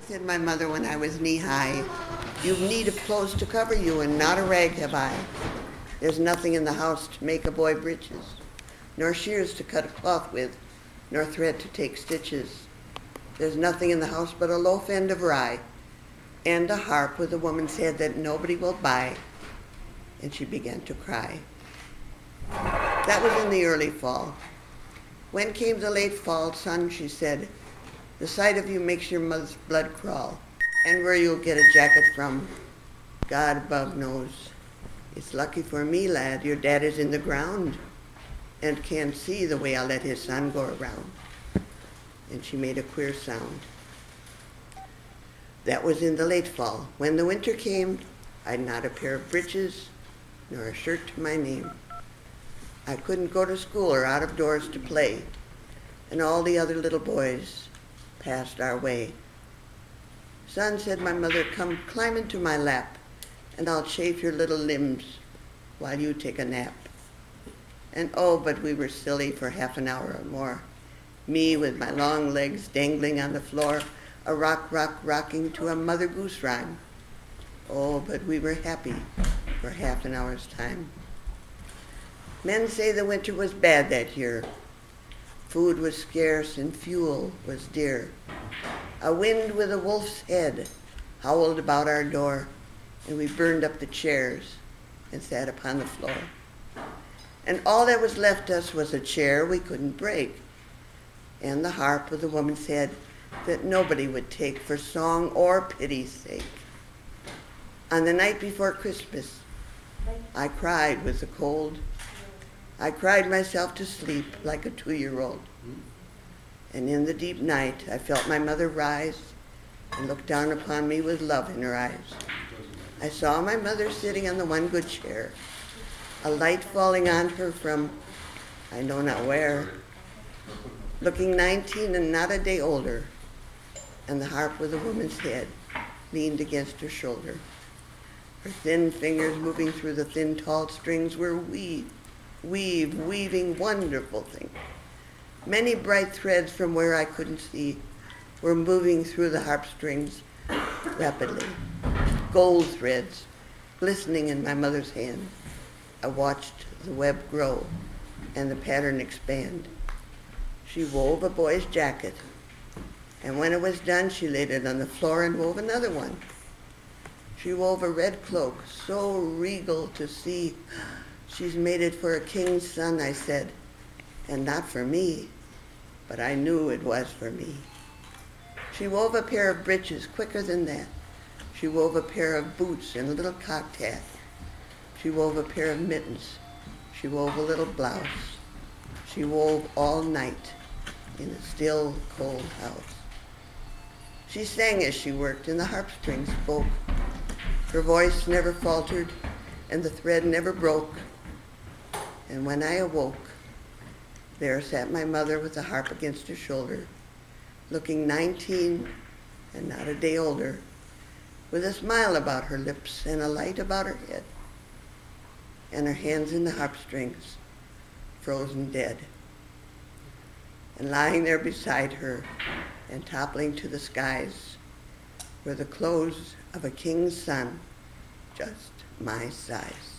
Said my mother when I was knee-high, "You need of clothes to cover you, and not a rag have I. There's nothing in the house to make a boy breeches, nor shears to cut a cloth with, nor thread to take stitches. There's nothing in the house but a loaf end of rye, and a harp with a woman's head that nobody will buy." And she began to cry. That was in the early fall. When came the late fall, "Son," she said, "the sight of you makes your mother's blood crawl. And where you'll get a jacket from, God above knows. It's lucky for me, lad, your dad is in the ground and can't see the way I let his son go around." And she made a queer sound. That was in the late fall. When the winter came, I'd not a pair of breeches nor a shirt to my name. I couldn't go to school or out of doors to play, and all the other little boys passed our way. "Son," said my mother, "come climb into my lap, and I'll chafe your little limbs while you take a nap." And oh, but we were silly for half an hour or more, me with my long legs dangling on the floor, a rocking to a Mother Goose rhyme. Oh, but we were happy for half an hour's time. Men say the winter was bad that year. Food was scarce and fuel was dear. A wind with a wolf's head howled about our door, and we burned up the chairs and sat upon the floor. And all that was left us was a chair we couldn't break, and the harp with a woman's head that nobody would take for song or pity's sake. On the night before Christmas, I cried with the cold. I cried myself to sleep like a 2-year-old. And in the deep night, I felt my mother rise and look down upon me with love in her eyes. I saw my mother sitting on the one good chair, a light falling on her from I know not where, looking 19 and not a day older, and the harp with a woman's head leaned against her shoulder. Her thin fingers moving through the thin, tall strings were weaving wonderful things. Many bright threads from where I couldn't see were moving through the harp strings rapidly. Gold threads glistening in my mother's hand. I watched the web grow and the pattern expand. She wove a boy's jacket, and when it was done, she laid it on the floor and wove another one. She wove a red cloak, so regal to see. "She's made it for a king's son," I said, "and not for me," but I knew it was for me. She wove a pair of breeches quicker than that. She wove a pair of boots and a little cocked hat. She wove a pair of mittens. She wove a little blouse. She wove all night in a still, cold house. She sang as she worked, and the harp strings spoke. Her voice never faltered, and the thread never broke. And when I awoke, there sat my mother with the harp against her shoulder, looking 19 and not a day older, with a smile about her lips and a light about her head, and her hands in the harp strings, frozen dead. And lying there beside her and toppling to the skies were the clothes of a king's son, just my size.